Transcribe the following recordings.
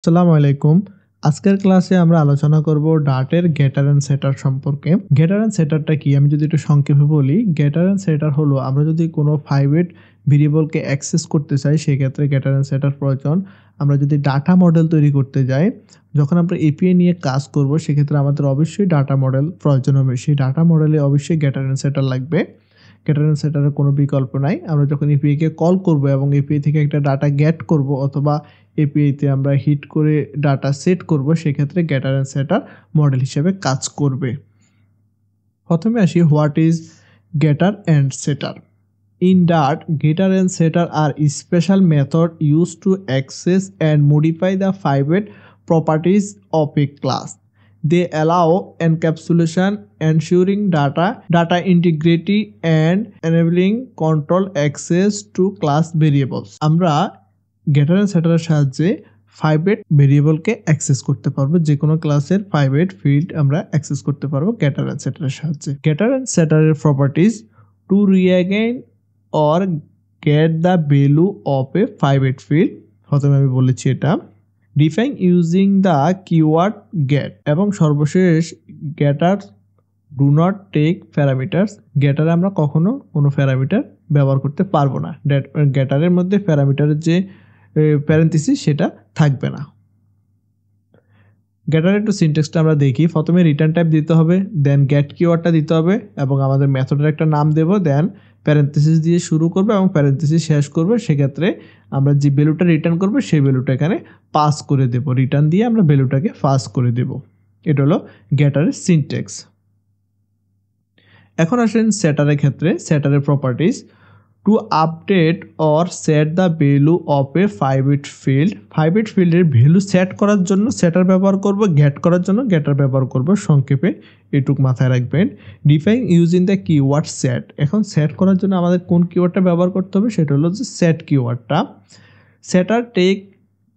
আসসালামু আলাইকুম। আজকের ক্লাসে আমরা আলোচনা করব ডাটের গেটার এন্ড সেটার সম্পর্কে। গেটার এন্ড সেটারটা কি? আমি যদি একটু সংক্ষেপে বলি, গেটার এন্ড সেটার হলো আমরা যদি কোনো প্রাইভেট ভেরিয়েবলকে অ্যাক্সেস করতে চাই সেক্ষেত্রে গেটার এন্ড সেটার প্রয়োজন। আমরা যদি ডাটা মডেল তৈরি করতে যাই, যখন আমরা এপিআই নিয়ে কাজ করব সেক্ষেত্রে আমাদের অবশ্যই ডাটা মডেল প্রয়োজন হবে। সেই ডাটা মডেলে অবশ্যই গেটার এন্ড সেটার লাগবে। গেটার এন্ড সেটারের কোনো বিকল্প নাই। আমরা যখন এপিআই কে কল করব এবং এপিআই থেকে একটা ডাটা গেট করব অথবা এপিআইতে আমরা হিট করে ডাটা সেট করব সেক্ষেত্রে গেটার এন্ড সেটার মডেল হিসেবে কাজ করবে। প্রথমে আসি হোয়াট ইজ গেটার এন্ড সেটার। In Dart, getter and setter are special methods used to access and modify the private properties of a class. They allow encapsulation, ensuring data integrity and enabling control access to class variables. আমরা getter and setter এর সাহায্যে private ভেরিয়েবলকে access করতে পারবো। যে কোনো ক্লাসের private field আমরা access করতে পারবো getter and setter এর সাহায্যে। getter and setter এর properties to regain or get the value of a private field, প্রথমে আমি বলেছি এটা। Define using the keyword get এবং সর্বশেষ getter do not take parameters. গেটারে আমরা কখনো কোনো প্যারামিটার ব্যবহার করতে পারবো না। গেটারের মধ্যে প্যারামিটারের যে প্যারেন্থেসিস সেটা থাকবে না। গেটারের একটু সিনট্যাক্সটা আমরা দেখি। প্রথমে রিটার্ন টাইপ দিতে হবে, দেন গেট কিওয়ার্ডটা দিতে হবে এবং আমাদের মেথডের একটা নাম দেব, দেন প্যারেন্থেসিস দিয়ে শুরু করবে এবং প্যারেন্থেসিস শেষ করবে। সেক্ষেত্রে আমরা যে ভ্যালুটা রিটার্ন করবো সেই ভ্যালুটা এখানে পাস করে দেব। রিটার্ন দিয়ে আমরা ভ্যালুটাকে পাস করে দেব। এটা হলো গেটারের সিনট্যাক্স। এখন আসেন সেটারের ক্ষেত্রে। সেটারের properties to update or set the value of a private field. Private ফিল্ডের ভ্যালু সেট করার জন্য সেটার ব্যবহার করব, গেট করার জন্য গেটার ব্যবহার করব। সংক্ষেপে এটুক মাথায় রাখবেন। Define using the keyword set. এখন সেট করার জন্য আমাদের কোন কিওয়ার্ডটা ব্যবহার করতে হবে সেটা হলো যে সেট কিওয়ার্ডটা। সেটার টেক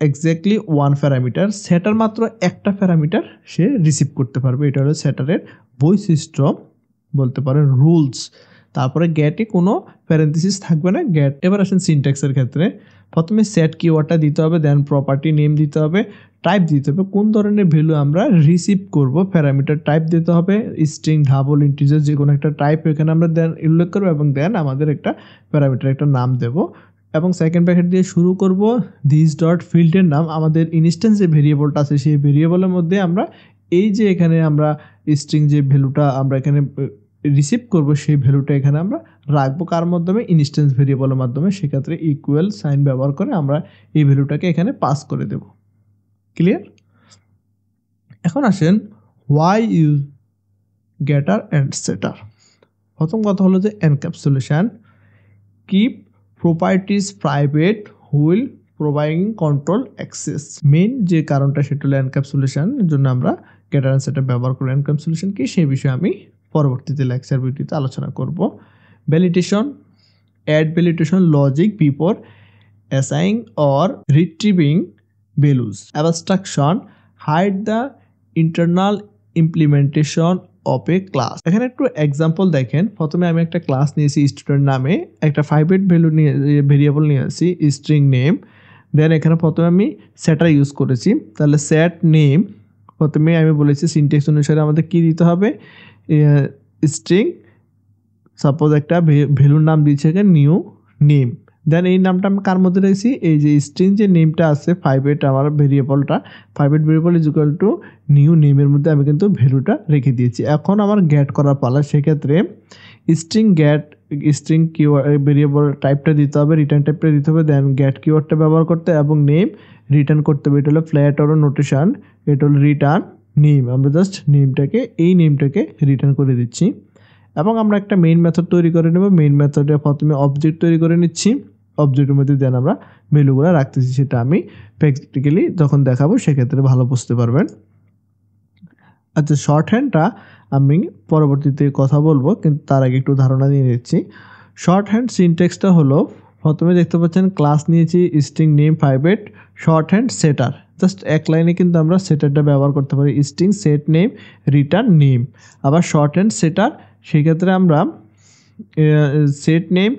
এক্স্যাক্টলি ওয়ান প্যারামিটার। সেটার মাত্র একটা প্যারামিটার সে রিসিভ করতে পারবে। এটা হলো সেটারের বৈশিষ্ট্য, বলতে পারেন রুলস। তারপরে গেটে কোনো প্যারেন্থেসিস থাকবে না। গেট। এবার আসেন সিনট্যাক্সের ক্ষেত্রে। প্রথমে সেট কিওয়ার্ডটা দিতে হবে, দেন প্রপার্টি নেম দিতে হবে, টাইপ দিতে হবে কোন ধরনের ভ্যালু আমরা রিসিভ করব, প্যারামিটার টাইপ দিতে হবে, স্ট্রিং, ডাবল, ইন্টিজার যে কোনো একটা টাইপ এখানে আমরা দেন উল্লেখ করবো এবং দেন আমাদের একটা প্যারামিটার একটা নাম দেব এবং সেকেন্ড ব্র্যাকেট দিয়ে শুরু করব। দিস ডট ফিল্ডের নাম আমাদের ইনস্ট্যান্স যে ভেরিয়েবলটা আছে সেই ভেরিয়েবলের মধ্যে আমরা এই যে এখানে আমরা স্ট্রিং যে ভ্যালুটা আমরা এখানে রিসিভ করব সেই ভ্যালুটা এখানে আমরা রাখবো কার মাধ্যমে, ইনস্ট্যান্স ভেরিয়েবলের মাধ্যমে। সেক্ষেত্রে ইকুয়াল সাইন ব্যবহার করে আমরা এই ভ্যালুটাকে এখানে পাস করে দেব। ক্লিয়ার? এখন আসেন হোয়াই ইউজ গেটার অ্যান্ড সেটার। প্রথম কথা হলো যে encapsulation. Keep properties private wheel providing control access. Main যে কারণটা সেটা হলো এনক্যাপসুলেশনের জন্য আমরা গেটার অ্যান্ড সেটার ব্যবহার করি। এনক্যাপসুলেশন কি সেই বিষয়ে আমি পরবর্তীতে লেকচার ভিডিওতে আলোচনা করব। Validation, add validation logic before assigning or retrieving values. Abstraction, hide the internal implementation of a class. এখানে একটু এক্সাম্পল দেখেন। প্রথমে আমি একটা ক্লাস নিয়েছি স্টুডেন্ট নামে, একটা প্রাইভেট ভ্যালু নিয়ে ভেরিয়েবল নিয়েছি স্ট্রিং নেম, দেন এখানে প্রথমে আমি সেটার ইউজ করেছি। তাহলে সেট নেম, প্রথমে আমি বলেছি সিনট্যাক্স অনুসারে আমাদের কি দিতে হবে, স্ট্রিং, সাপোজ একটা ভ্যালুর নাম দিয়েছে এখানে নিউ নেম, দেন এই নামটা আমি কার মধ্যে রেখেছি, এই যে স্ট্রিং যে নেমটা আছে প্রাইভেট আমার ভেরিয়েবলটা, private variable is equal to new নেমের মধ্যে আমি কিন্তু ভ্যালুটা রেখে দিয়েছি। এখন আমার গেট করার পালা। সেক্ষেত্রে string get, string keyword variable টাইপটা দিতে হবে, রিটার্ন টাইপটা দিতে হবে, দেন গেট কিওয়ার্ডটা ব্যবহার করতে এবং নেম রিটার্ন করতে হবে। এটা হলো ফ্ল্যাট অর নোটেশন, এটা হলো রিটার্ন নেম। আমরা জাস্ট নেমটাকে, এই নেমটাকে রিটার্ন করে দিচ্ছি এবং আমরা একটা মেইন মেথড তৈরি করে নেব। মেইন মেথডে প্রথমে অবজেক্ট তৈরি করে নিচ্ছি, অবজেক্টের মধ্যে দেন আমরা ভ্যালুগুলো রাখতেছি। সেটা আমি প্র্যাকটিক্যালি যখন দেখাবো সেক্ষেত্রে ভালো বুঝতে পারবেন। আচ্ছা, শর্ট হ্যান্ডটা আমি পরবর্তীতে কথা বলবো, কিন্তু তার আগে একটু ধারণা দিয়ে নিচ্ছি। শর্ট হ্যান্ড সিনট্যাক্সটা হলো, প্রথমে দেখতে পাচ্ছেন ক্লাস নিয়েছি string name private, short hand সেটার। জাস্ট এক লাইনে কিন্তু আমরা সেটারটা ব্যবহার করতে পারি, string set name return name. আবার শর্ট হ্যান্ড সেটার, সেক্ষেত্রে আমরা সেট নেম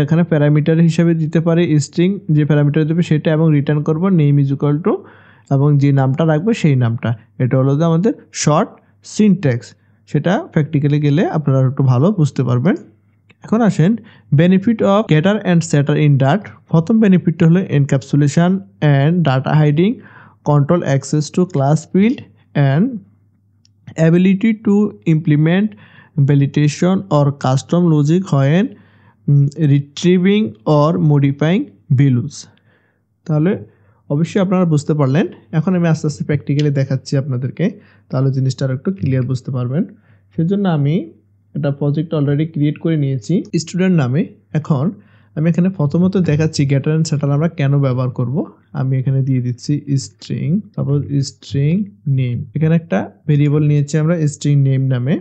এখানে প্যারামিটার হিসেবে দিতে পারি স্ট্রিং যে প্যারামিটার দেবে সেটা এবং রিটার্ন করব নেম ইজ ইকুয়াল টু এবং যে নামটা রাখবে সেই নামটা। এটা হলো যে আমাদের শর্ট সিনট্যাক্স। সেটা প্র্যাকটিক্যালি গেলে আপনারা একটু ভালো বুঝতে পারবেন। এখন আসেন বেনিফিট অফ গেটার অ্যান্ড সেটার ইন ডাট। প্রথম বেনিফিটটা হলো encapsulation and data hiding, control access to class field and ability to implement validation or custom logic when retrieving or modifying values। তাহলে অবশ্যই আপনারা বুঝতে পারলেন। এখন আমি আস্তে আস্তে প্র্যাকটিক্যালি দেখাচ্ছি আপনাদেরকে, তাহলে জিনিসটা আর একটু ক্লিয়ার বুঝতে পারবেন। সেজন্য আমি একটা প্রজেক্ট অলরেডি ক্রিয়েট করে নিয়েছি স্টুডেন্ট নামে। এখন আমি এখানে প্রথমত দেখাচ্ছি গেটার অ্যান্ড সেটার আমরা কেন ব্যবহার করব। আমি এখানে দিয়ে দিচ্ছি স্ট্রিং, তারপর স্ট্রিং নেম। এখানে একটা ভেরিয়েবল নিয়েছি আমরা স্ট্রিং নেম নামে,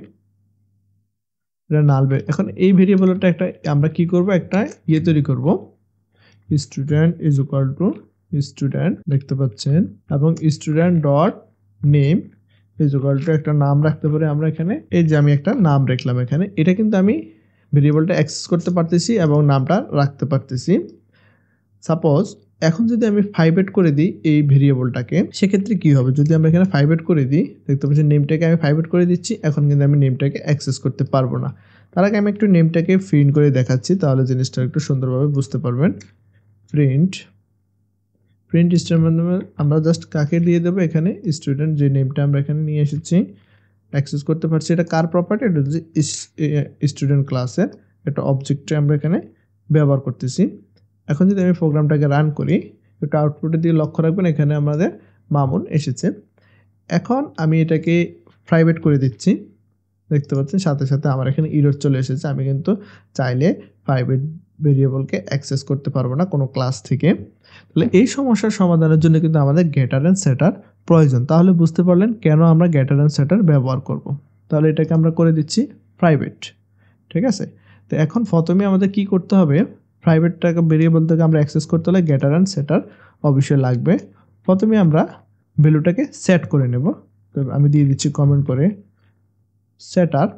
এটা নাল। এখন এই ভেরিয়েবলটা একটা আমরা কি করব, একটা তৈরি করব, student is equal two student, দেখতে পাচ্ছেন, এবং student dot name is equal two একটা নাম রাখতে পারি আমরা এখানে। এই যে আমি একটা নাম রাখলাম এখানে, এটা কিন্তু আমি ভেরিয়েবলটা অ্যাক্সেস করতে পারতেছি এবং নামটা রাখতে পারতেছি। সাপোজ এখন যদি আমি 5 করে দিই এই ভেরিয়েবলটাকে, সেক্ষেত্রে কি হবে, যদি আমরা এখানে 5 করে দিই, দেখতে পাচ্ছি নেমটাকে আমি 5 করে দিচ্ছি। এখন কিন্তু আমি নেমটাকে অ্যাক্সেস করতে পারবো না। তার আগে আমি একটু নেমটাকে প্রিন্ট করে দেখাচ্ছি, তাহলে জিনিসটা একটু সুন্দরভাবে বুঝতে পারবেন। প্রিন্ট স্টারের মাধ্যমে আমরা জাস্ট কাকে দিয়ে দেবো, এখানে স্টুডেন্ট যে নেমটা আমরা এখানে নিয়ে এসেছি অ্যাক্সেস করতে পারছি। এটা কার প্রপার্টি, এটা হচ্ছে স্টুডেন্ট ক্লাসের একটা অবজেক্টে আমরা এখানে ব্যবহার করতেছি। এখন যদি আমি প্রোগ্রামটাকে রান করি, একটু আউটপুটের দিকে লক্ষ্য রাখবেন, এখানে আমাদের মামুন এসেছে। এখন আমি এটাকে প্রাইভেট করে দিচ্ছি, দেখতে পাচ্ছেন সাথে সাথে আমার এখানে এরর চলে এসেছে। আমি কিন্তু চাইলে প্রাইভেট ভেরিয়েবলকে অ্যাক্সেস করতে পারবো না কোনো ক্লাস থেকে। তাহলে এই সমস্যার সমাধানের জন্য কিন্তু আমাদের গেটার অ্যান্ড সেটার প্রয়োজন। তাহলে বুঝতে পারলেন কেন আমরা গেটার অ্যান্ড সেটার ব্যবহার করব। তাহলে এটাকে আমরা করে দিচ্ছি প্রাইভেট, ঠিক আছে। তো এখন প্রথমে আমাদের কি করতে হবে, প্রাইভেটটাকে ভেরিয়েবল থেকে আমরা অ্যাক্সেস করতে হলে গেটার অ্যান্ড সেটার অবশ্যই লাগবে। প্রথমে আমরা ভ্যালুটাকে সেট করে নেব। তো আমি দিয়ে দিচ্ছি কমেন্ট করে সেটার।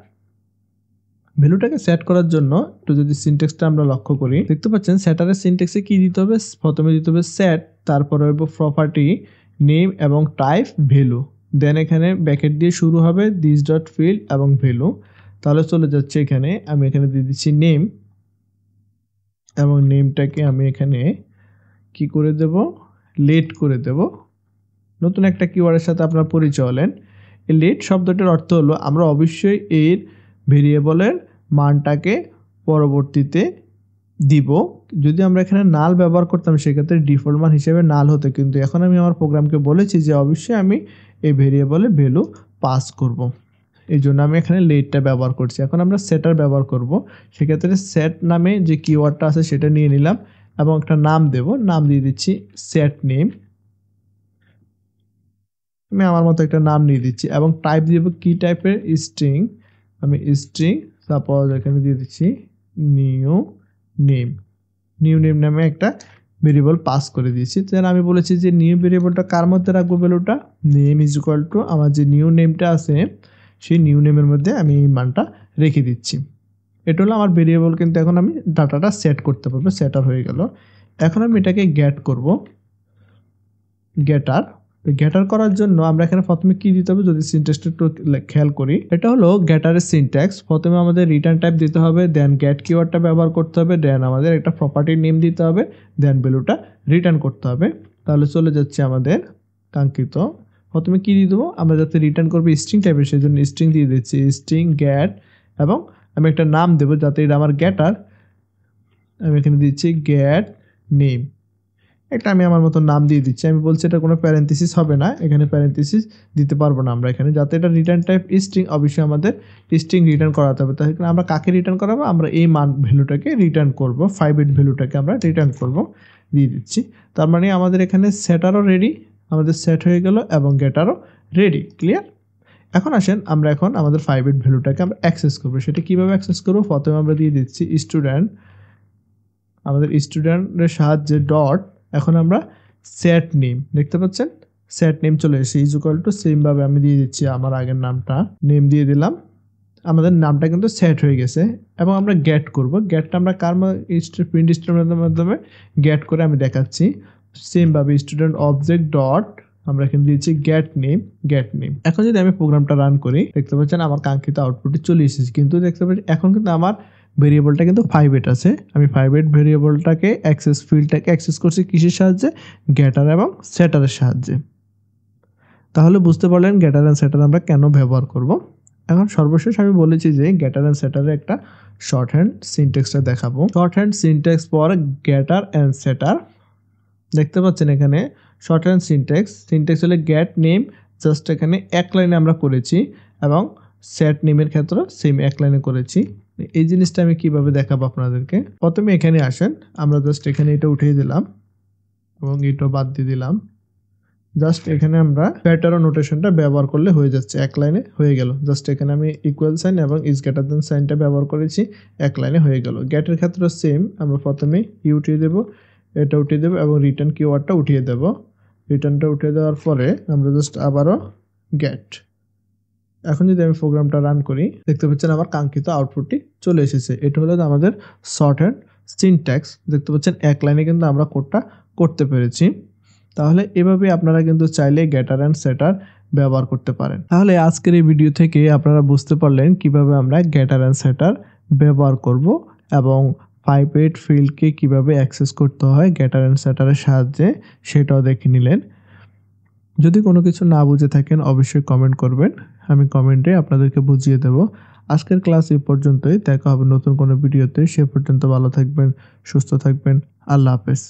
ভ্যালুটাকে সেট করার জন্য একটু যদি সিনট্যাক্সটা আমরা লক্ষ্য করি, দেখতে পাচ্ছেন সেটারের সিনট্যাক্সে কি দিতে হবে, প্রথমে দিতে হবে সেট, তারপরে হবে প্রপার্টি নেম এবং টাইপ ভ্যালু, দেন এখানে ব্র্যাকেট দিয়ে শুরু হবে দিস ডট ফিল্ড এবং ভ্যালু। তাহলে চলে যাচ্ছে এখানে, আমি এখানে দিয়ে দিচ্ছি নেম এবং নেমটাকে আমি এখানে কি করে দেব, লেট করে দেব। নতুন একটা কিওয়ার্ডের সাথে আপনার পরিচয় হলেন। এই লেট শব্দটির অর্থ হলো আমরা অবশ্যই এর ভেরিয়েবলের মানটাকে পরবর্তীতে দিব। যদি আমরা এখানে নাল ব্যবহার করতাম সেক্ষেত্রে ডিফল্ট মান হিসেবে নাল হতো, কিন্তু এখন আমি আমার প্রোগ্রামকে বলেছি যে অবশ্যই আমি এই ভেরিয়েবলে ভ্যালু পাস করব। এই জন্য আমি এখানে লেটটা ব্যবহার করছি। এখন আমরা সেটার ব্যবহার করব, সেক্ষেত্রে সেট নামে যে কিওয়ার্ডটা আছে সেটা নিয়ে নিলাম এবং একটা নাম দেব, নাম দিয়ে দিচ্ছি সেট নেম। আমি আমার মতো একটা নাম নিয়ে দিচ্ছি এবং টাইপ দিব কি টাইপের, স্ট্রিং। আমি স্ট্রিং সাপোজ এখানে দিয়ে দিচ্ছি নিউ নেম নামে একটা ভেরিয়েবল পাস করে দিয়েছি। দেন আমি বলেছি যে নিউ ভেরিয়েবলটা কার মধ্যে রাখবো, ভ্যালুটা নেম ইজ ইকুয়াল টু আমার যে নিউ নেমটা আছে সেই নিউ নেমের মধ্যে আমি এই মানটা রেখে দিচ্ছি। এটা হলো আমার ভেরিয়েবল, কিন্তু এখন আমি ডাটাটা সেট করতে পারবো, সেটার হয়ে গেল। এখন আমি এটাকে গেট করব, গেটার করার জন্য আমরা এখানে প্রথমে কি দিতে হবে, যদি সিনট্যাক্সটা একটু খেয়াল করি, এটা হলো গেটারের সিনট্যাক্স। প্রথমে আমাদের রিটার্ন টাইপ দিতে হবে, দেন গেট কিওয়ার্ডটা ব্যবহার করতে হবে, দেন আমাদের একটা প্রপার্টি নেম দিতে হবে, দেন ভ্যালুটা রিটার্ন করতে হবে। তাহলে চলে যাচ্ছে আমাদের কাঙ্ক্ষিত। প্রথমে কি দিয়ে দেবো, আমরা যাতে রিটার্ন করবো স্ট্রিং টাইপের, সেই জন্য স্ট্রিং দিয়ে দিচ্ছি স্ট্রিং গেট, এবং আমি একটা নাম দেবো যাতে এটা আমার গেটার। আমি এখানে দিচ্ছি গেট নেম, একটা আমি আমার মতো নাম দিয়ে দিচ্ছি। আমি বলছি এটা কোনো প্যারেন্থেসিস হবে না, এখানে প্যারেন্থেসিস দিতে পারবো না আমরা এখানে, যাতে এটা রিটার্ন টাইপ স্ট্রিং, অবশ্যই আমাদের স্ট্রিং রিটার্ন করাতে হবে। তাহলে আমরা কাকে রিটার্ন করাবো, আমরা এই মান ভ্যালুটাকে রিটার্ন করব, 5 ভ্যালুটাকে আমরা রিটার্ন করব, দিয়ে দিচ্ছি। তার মানে আমাদের এখানে সেটারও রেডি, আমাদের সেট হয়ে গেল এবং গেটারও রেডি, ক্লিয়ার। এখন আসেন আমরা এখন আমাদের 5 ভ্যালুটাকে আমরা অ্যাক্সেস করবো। সেটা কীভাবে অ্যাক্সেস করবো, প্রথমে আমরা দিয়ে দিচ্ছি স্টুডেন্ট, আমাদের স্টুডেন্টের সাহায্যে ডট, এখন আমরা সেট নেম, দেখতে পাচ্ছেন সেট নেম চলে এসে ইজ ইকুয়াল টু সেমভাবে আমি দিয়ে দিচ্ছি আমার আগের নামটা, নেম দিয়ে দিলাম। আমাদের নামটা কিন্তু সেট হয়ে গেছে এবং আমরা গেট করব। গেটটা আমরা কার প্রিন্ট স্টেটমেন্টের মাধ্যমে গেট করে আমি দেখাচ্ছি। সেমভাবে স্টুডেন্ট অবজেক্ট ডট আমরা এখানে দিয়েছি গেট নেম। এখন যদি আমি প্রোগ্রামটা রান করি দেখতে পাচ্ছেন আমার কাঙ্ক্ষিত আউটপুটে চলে এসেছে, কিন্তু দেখতে পাচ্ছি এখন কিন্তু আমার ভেরিয়েবলটা কিন্তু 5 আছে। আমি 5 ভেরিয়েবলটাকে ফিল্ডটাকে অ্যাক্সেস করছি কিসের সাহায্যে? গেটার এবং সেটারের সাহায্যে। তাহলে বুঝতে পারলেন গেটার অ্যান্ড সেটার আমরা কেন ব্যবহার করব। এখন সর্বশেষ আমি বলেছি যে গেটার অ্যান্ড সেটারের একটা শর্ট হ্যান্ড সিনট্যাক্সটা দেখাবো। Shorthand syntax for getter and setter. দেখতে পাচ্ছেন এখানে শর্ট হ্যান্ড সিনট্যাক্স হলে গেট নেম, জাস্ট এখানে এক লাইনে আমরা করেছি, এবং সেট নেমের ক্ষেত্রে সেম এক লাইনে করেছি। এই জিনিসটা আমি কিভাবে দেখাবো আপনাদেরকে। প্রথমে এখানে আসেন, আমরা জাস্ট এখানে এটা উঠিয়ে দিলাম এবং এটা বাদ দিয়ে দিলাম। জাস্ট এখানে আমরা প্যাটার্ন নোটেশনটা ব্যবহার করলে হয়ে যাচ্ছে, এক লাইনে হয়ে গেল। জাস্ট এখানে আমি ইকুয়াল সাইন এবং ইজ গ্রেটার দেন সাইনটা ব্যবহার করেছি, এক লাইনে হয়ে গেল। গেটের ক্ষেত্রে সেম, আমরা প্রথমে উঠিয়ে দেব, এটা উঠিয়ে দেবো এবং রিটার্ন কিওয়ার্ডটা উঠিয়ে দেব। রিটার্নটা উঠিয়ে দেওয়ার পরে আমরা জাস্ট আবারও গেট। এখন যদি আমি প্রোগ্রামটা রান করি দেখতে পাচ্ছেন আমার কাঙ্ক্ষিত আউটপুটটি চলে এসেছে। এটা হলো আমাদের শর্ট হ্যান্ড সিনট্যাক্স। দেখতে পাচ্ছেন এক লাইনে কিন্তু আমরা কোডটা করতে পেরেছি। তাহলে এভাবে আপনারা কিন্তু চাইলে গেটার অ্যান্ড সেটার ব্যবহার করতে পারেন। তাহলে আজকের এই ভিডিও থেকে আপনারা বুঝতে পারলেন কিভাবে আমরা গেটার অ্যান্ড সেটার ব্যবহার করব এবং 5 ফিল্ডকে কিভাবে অ্যাক্সেস করতে হয় গেটার অ্যান্ড সেটারের সাহায্যে, সেটাও দেখে নিলেন। যদি কোনো কিছু না বুঝে থাকেন অবশ্যই কমেন্ট করবেন, আমি কমেন্টে আপনাদেরকে বুঝিয়ে দেব। আজকের ক্লাস এই পর্যন্তই, দেখা হবে নতুন কোনো ভিডিওতে। সে পর্যন্ত ভালো থাকবেন, সুস্থ থাকবেন। আল্লাহ হাফেজ।